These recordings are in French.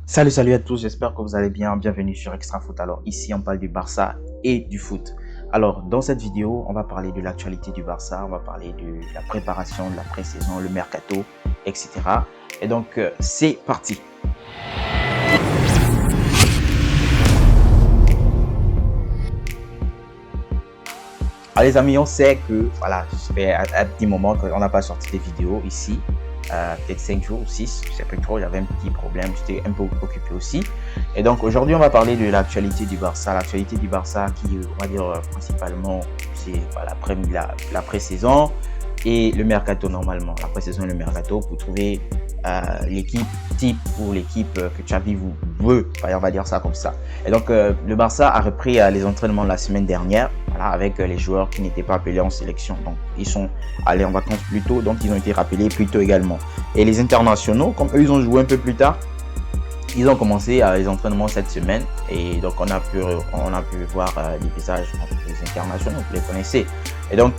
Salut à tous, j'espère que vous allez bien, bienvenue sur Extra Foot. Alors ici on parle du Barça et du foot. Alors dans cette vidéo, on va parler de l'actualité du Barça, on va parler de la préparation, de la pré-saison, le mercato, etc. Et donc c'est parti. Alors les amis, on sait que voilà, ça fait un petit moment qu'on n'a pas sorti des vidéos ici. Peut-être 5 jours ou 6, je sais plus trop, j'avais un petit problème, j'étais un peu occupé aussi. Et donc aujourd'hui on va parler de l'actualité du Barça, qui on va dire principalement c'est la pré-saison et le mercato normalement, la pré-saison et le mercato pour trouver l'équipe type ou l'équipe que Xavi veut, on va dire ça comme ça. Et donc le Barça a repris les entraînements la semaine dernière, voilà, avec les joueurs qui n'étaient pas appelés en sélection. Donc ils sont allés en vacances plus tôt, donc ils ont été rappelés plus tôt également. Et les internationaux, comme eux ils ont joué un peu plus tard, ils ont commencé les entraînements cette semaine et donc on a pu voir les visages des internationaux, vous les connaissez. Et donc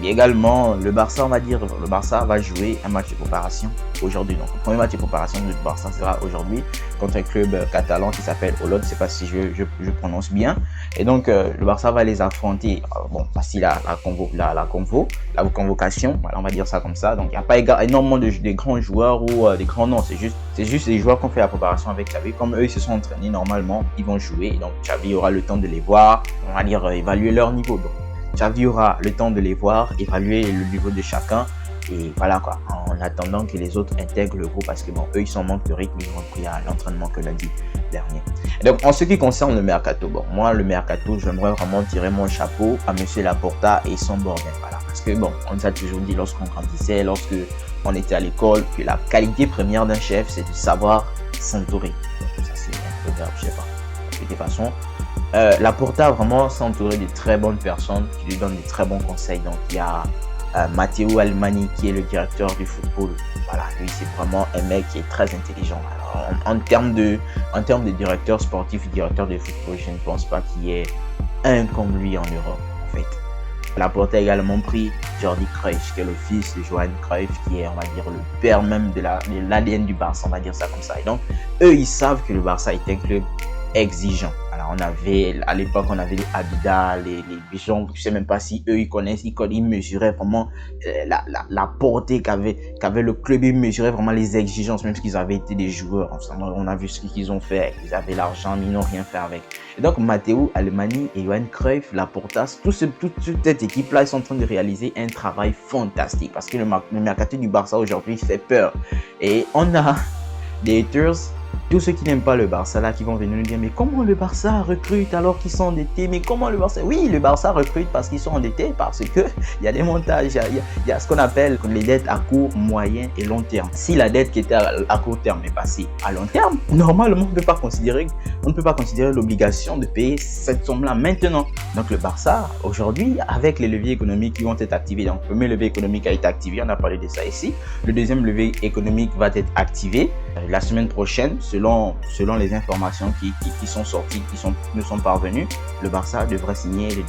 également le Barça, le Barça va jouer un match de préparation aujourd'hui. Donc le premier match de préparation du Barça sera aujourd'hui contre un club catalan qui s'appelle Olot, je ne sais pas si je prononce bien. Et donc le Barça va les affronter. Bon, voici la convocation, voilà, on va dire ça comme ça. Donc il n'y a pas énormément de grands joueurs ou des grands noms, c'est juste les joueurs qui ont fait la préparation avec Xavi. Comme eux ils se sont entraînés normalement, ils vont jouer. Donc Xavi aura le temps de les voir, on va dire évaluer leur niveau. Donc Xavi aura le temps de les voir, évaluer le niveau de chacun. Et voilà quoi, en attendant que les autres intègrent le groupe parce que bon, eux ils sont en manque de rythme, ils ont repris à l'entraînement que lundi dernier. Et donc en ce qui concerne le mercato, bon, moi le mercato, j'aimerais vraiment tirer mon chapeau à Monsieur Laporta et son bordel, voilà. Parce que bon, on nous a toujours dit lorsqu'on grandissait, lorsque on était à l'école, que la qualité première d'un chef, c'est de savoir s'entourer. Ça c'est un proverbe, je sais pas. De toute façon, Laporta a vraiment s'entouré de très bonnes personnes qui lui donnent de très bons conseils. Donc il y a Matteo Alemany qui est le directeur du football. Voilà, lui c'est vraiment un mec qui est très intelligent. Alors, en termes de directeur sportif, directeur de football, je ne pense pas qu'il y ait un comme lui en Europe en fait. Laporta a également pris Jordi Cruyff, qui est le fils de Johan Cruyff, qui est, on va dire, le père même de l'ADN du Barça, on va dire ça comme ça. Et donc, eux, ils savent que le Barça est un club exigeant. Alors, à l'époque, on avait les Abidal, les Bichons, je sais même pas si eux, ils mesuraient vraiment la portée qu'avait le club, ils mesuraient vraiment les exigences, même s'ils avaient été des joueurs. On a vu ce qu'ils ont fait, ils avaient l'argent, mais ils n'ont rien fait avec. Et donc, Matteo Alemany et Johan Cruyff, Laporta, toute cette équipe-là, ils sont en train de réaliser un travail fantastique parce que le mercato du Barça aujourd'hui fait peur. Et on a des haters, tous ceux qui n'aiment pas le Barça là, qui vont venir nous dire mais comment le Barça recrute alors qu'ils sont endettés? Mais comment le Barça? Oui, le Barça recrute parce qu'ils sont endettés, parce que il y a des montages, il y a ce qu'on appelle les dettes à court, moyen et long terme. Si la dette qui était à court terme est passée à long terme, normalement on ne peut pas considérer l'obligation de payer cette somme là maintenant. Donc le Barça aujourd'hui, avec les leviers économiques qui vont être activés, donc le premier levier économique a été activé, on a parlé de ça ici. Le deuxième levier économique va être activé la semaine prochaine, selon les informations qui sont sorties, nous sont parvenues. Le Barça devrait signer le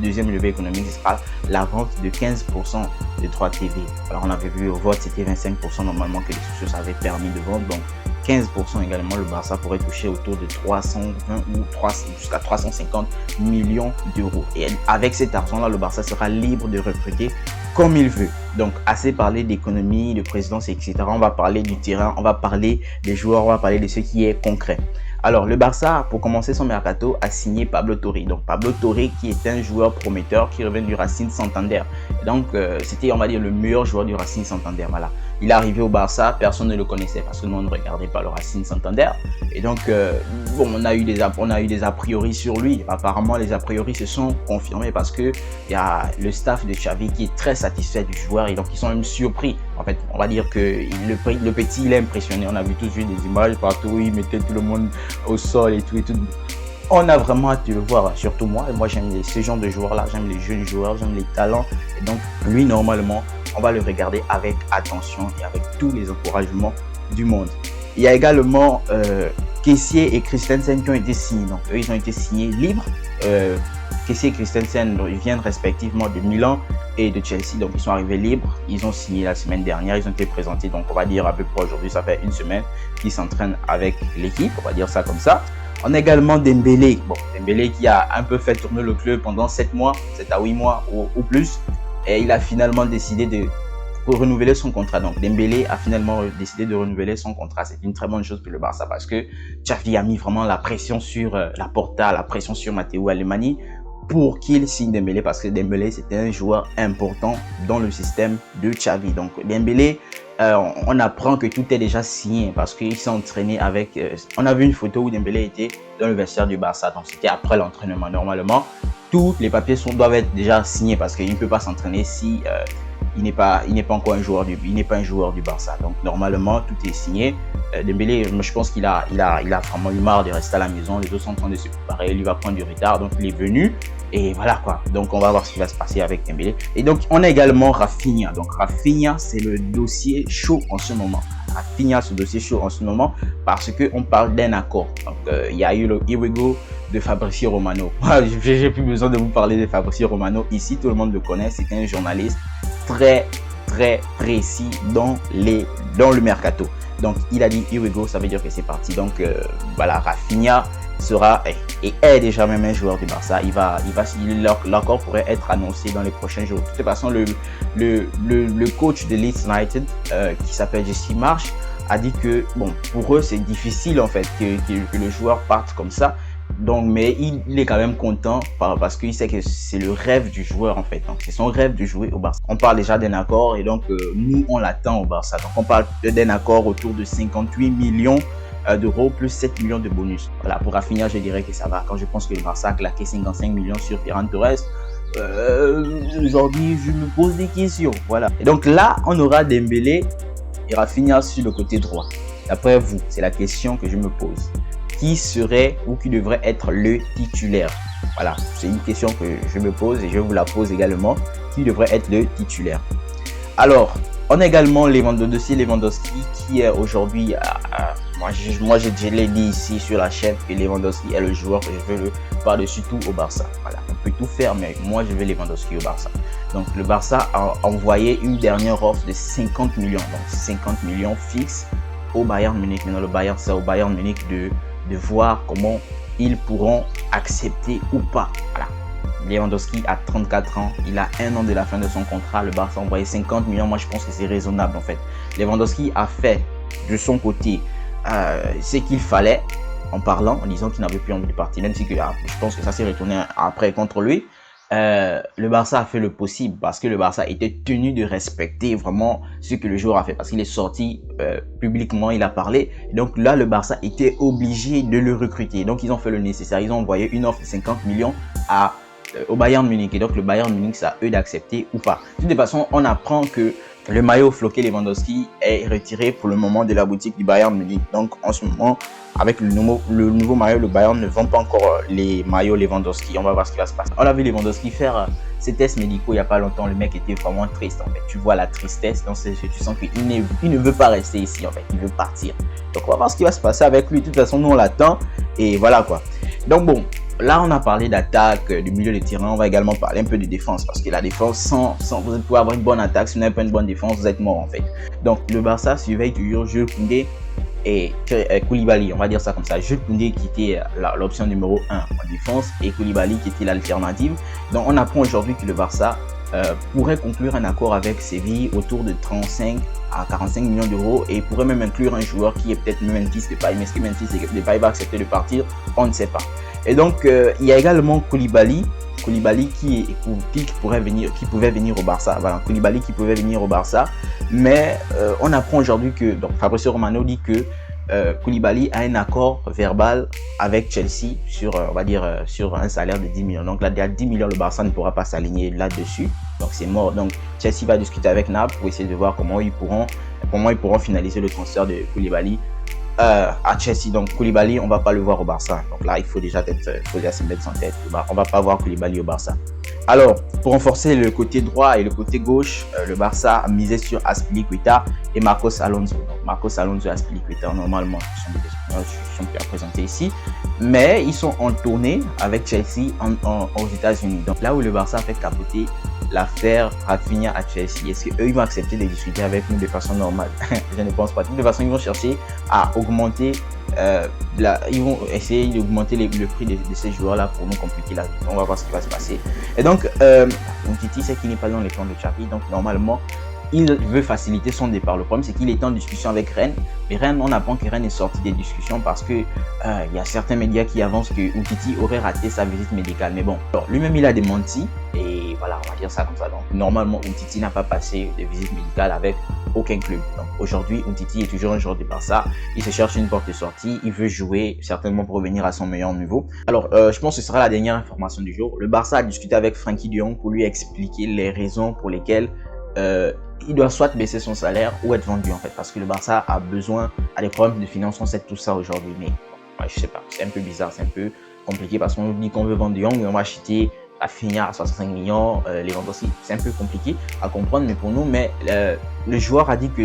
deuxième levier économique, ce sera la vente de 15% de 3 TV. Alors on avait vu au vote, c'était 25% normalement que les socios avaient permis de vendre, donc 15% également, le Barça pourrait toucher autour de 320 ou jusqu'à 350 millions d'euros. Et avec cet argent-là, le Barça sera libre de recruter comme il veut. Donc, assez parlé d'économie, de présidence, etc. On va parler du terrain, on va parler des joueurs, on va parler de ce qui est concret. Alors, le Barça, pour commencer son mercato, a signé Pablo Torre. Donc, Pablo Torre qui est un joueur prometteur qui revient du Racing Santander. Et donc, c'était, on va dire, le meilleur joueur du Racing Santander. Voilà. Il est arrivé au Barça, personne ne le connaissait parce que nous, on ne regardait pas le Racing Santander. Et donc, bon, on a eu des a priori sur lui. Apparemment, les a priori se sont confirmés parce que il y a le staff de Xavi qui est très satisfait du joueur et donc ils sont même surpris. En fait, on va dire que le petit, il est impressionné. On a vu tous des images partout où il mettait tout le monde au sol et tout. On a vraiment hâte de le voir, surtout moi. Et moi, j'aime ce genre de joueurs-là. J'aime les jeunes joueurs, j'aime les talents. Et donc, lui, normalement, on va le regarder avec attention et avec tous les encouragements du monde. Il y a également Kessié et Christensen qui ont été signés. Donc, eux, ils ont été signés libres. Kessie et Christensen, ils viennent respectivement de Milan et de Chelsea, donc ils sont arrivés libres. Ils ont signé la semaine dernière, ils ont été présentés, donc on va dire à peu près aujourd'hui, ça fait une semaine qu'ils s'entraînent avec l'équipe, on va dire ça comme ça. On a également Dembélé, Dembélé qui a un peu fait tourner le club pendant 7 à 8 mois ou plus, et il a finalement décidé de renouveler son contrat. Donc Dembélé a finalement décidé de renouveler son contrat. C'est une très bonne chose pour le Barça parce que Xavi a mis vraiment la pression sur Laporta, la pression sur Matteo Alemany pour qu'il signe Dembélé parce que Dembélé c'était un joueur important dans le système de Xavi. Donc Dembélé, on apprend que tout est déjà signé parce qu'il s'est entraîné avec... on a vu une photo où Dembélé était dans le vestiaire du Barça, donc c'était après l'entraînement. Normalement, tous les papiers doivent être déjà signés parce qu'il ne peut pas s'entraîner si... il n'est pas encore un joueur du Barça. Donc normalement tout est signé. Dembélé, je pense qu'il a vraiment eu marre de rester à la maison. Les autres sont en train de se préparer. Il va prendre du retard, donc il est venu. Et voilà quoi. Donc on va voir ce qui va se passer avec Dembélé. Et donc on a également Rafinha. Donc Rafinha, c'est le dossier chaud en ce moment. Rafinha, ce dossier chaud en ce moment parce que on parle d'un accord. Donc il y a eu le Here We Go de Fabrizio Romano. J'ai plus besoin de vous parler de Fabrizio Romano. Ici, tout le monde le connaît. C'est un journaliste très précis dans le mercato. Donc il a dit Here we go, ça veut dire que c'est parti. Donc voilà, Rafinha sera et est déjà même un joueur du Barça. L'accord pourrait être annoncé dans les prochains jours. De toute façon, le coach de Leeds United qui s'appelle Jesse Marsch a dit que bon, pour eux c'est difficile en fait que le joueur parte comme ça. Donc, mais il est quand même content parce qu'il sait que c'est le rêve du joueur en fait. Donc, c'est son rêve de jouer au Barça. On parle déjà d'un accord et donc nous on l'attend au Barça. Donc, on parle d'un accord autour de 58 millions d'euros plus 7 millions de bonus. Voilà, pour Rafinha, je dirais que ça va. Quand je pense que le Barça a claqué 55 millions sur Ferran Torres, aujourd'hui je me pose des questions. Voilà. Et donc là, on aura Dembélé et Rafinha sur le côté droit. D'après vous, c'est la question que je me pose. Qui serait ou qui devrait être le titulaire? Voilà, c'est une question que je me pose et je vous la pose également. Qui devrait être le titulaire? Alors, on a également Lewandowski qui est aujourd'hui, moi je l'ai dit ici sur la chaîne que Lewandowski est le joueur que je veux par-dessus tout au Barça. Voilà, on peut tout faire, mais moi je veux Lewandowski au Barça. Donc le Barça a envoyé une dernière offre de 50 millions, donc 50 millions fixes au Bayern Munich. Maintenant le Bayern, c'est au Bayern Munich de voir comment ils pourront accepter ou pas. Voilà. Lewandowski a 34 ans, il a 1 an de la fin de son contrat, le Barça a envoyé 50 millions, moi je pense que c'est raisonnable en fait. Lewandowski a fait de son côté ce qu'il fallait en disant qu'il n'avait plus envie de partir, même si je pense que ça s'est retourné après contre lui. Le Barça a fait le possible parce que le Barça était tenu de respecter vraiment ce que le joueur a fait parce qu'il est sorti publiquement, il a parlé. Et donc là, le Barça était obligé de le recruter. Donc ils ont fait le nécessaire. Ils ont envoyé une offre de 50 millions au Bayern Munich. Et donc le Bayern Munich, c'est à eux d'accepter ou pas. De toute façon, on apprend que le maillot floqué Lewandowski est retiré pour le moment de la boutique du Bayern Munich. Donc en ce moment, avec le nouveau maillot, le Bayern ne vend pas encore les maillots Lewandowski. On va voir ce qui va se passer. On a vu Lewandowski faire ses tests médicaux il n'y a pas longtemps. Le mec était vraiment triste en fait. Tu vois la tristesse, donc tu sens qu'il ne veut pas rester ici en fait. Il veut partir. Donc on va voir ce qui va se passer avec lui. De toute façon, nous on l'attend et voilà quoi. Donc bon, là on a parlé d'attaque, du milieu de terrain. On va également parler un peu de défense parce que la défense, sans vous pouvez avoir une bonne attaque, si vous n'avez pas une bonne défense, vous êtes mort en fait. Donc le Barça surveille toujours Jules Koundé et Koulibaly, on va dire ça comme ça. Jules Koundé qui était l'option numéro 1 en défense et Koulibaly qui était l'alternative. Donc on apprend aujourd'hui que le Barça pourrait conclure un accord avec Séville autour de 35 à 45 millions d'euros et pourrait même inclure un joueur qui est peut-être Memphis Depay. Mais est-ce que Memphis Depay va accepter de partir? On ne sait pas. Et donc il y a également Koulibaly qui pouvait venir au Barça. Voilà, Koulibaly qui pouvait venir au Barça. Mais on apprend aujourd'hui que Fabrizio Romano dit que Koulibaly a un accord verbal avec Chelsea sur, on va dire, sur un salaire de 10 millions. Donc là, il y a 10 millions, le Barça ne pourra pas s'aligner là-dessus. Donc c'est mort. Donc Chelsea va discuter avec Naples pour essayer de voir comment ils pourront finaliser le transfert de Koulibaly à Chelsea. Donc Koulibaly, on va pas le voir au Barça. Donc là, il faut déjà se mettre en tête. On va pas voir Koulibaly au Barça. Alors, pour renforcer le côté droit et le côté gauche, le Barça a misé sur Azpilicueta et Marcos Alonso. Donc, Marcos Alonso et Azpilicueta, normalement, sont des Espagnols qui sont plus représentés ici. Mais ils sont en tournée avec Chelsea aux États-Unis. Donc, là où le Barça a fait capoter l'affaire Rafinha à Chelsea, est-ce qu'eux, ils vont accepter de discuter avec nous de façon normale? Je ne pense pas. De toute façon, ils vont chercher à augmenter ils vont essayer d'augmenter le prix de ces joueurs-là pour nous compliquer la vie. On va voir ce qui va se passer. Et donc, Umtiti sait qu'il n'est pas dans les plans de Xavi, donc normalement, il veut faciliter son départ. Le problème, c'est qu'il est en discussion avec Rennes. Mais Rennes, on apprend que Rennes est sorti des discussions parce que il y a certains médias qui avancent que Umtiti aurait raté sa visite médicale. Mais bon, lui-même, il a démenti. Et voilà, on va dire ça comme ça. Donc, normalement, Umtiti n'a pas passé de visite médicale avec aucun club. Donc, aujourd'hui, Umtiti est toujours un joueur de Barça. Il se cherche une porte de sortie. Il veut jouer, certainement pour revenir à son meilleur niveau. Alors, je pense que ce sera la dernière information du jour. Le Barça a discuté avec Frenkie de Jong pour lui expliquer les raisons pour lesquelles il doit soit baisser son salaire ou être vendu en fait, parce que le Barça a des problèmes de finances, on sait tout ça aujourd'hui, mais bon, je sais pas, c'est un peu bizarre, c'est un peu compliqué parce qu'on dit qu'on veut vendre de Jong et on va acheter Rafinha à 65 millions, les ventes aussi, c'est un peu compliqué à comprendre, mais pour nous, le joueur a dit que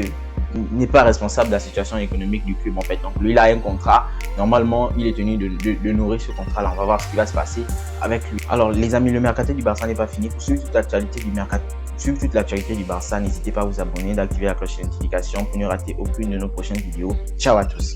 n'est pas responsable de la situation économique du club en fait, donc lui il a un contrat, normalement il est tenu de nourrir ce contrat là, on va voir ce qui va se passer avec lui. Alors les amis, le mercato du Barça n'est pas fini. Pour suivre toute l'actualité du mercato, n'hésitez pas à vous abonner, d'activer la cloche de notification pour ne rater aucune de nos prochaines vidéos. Ciao à tous.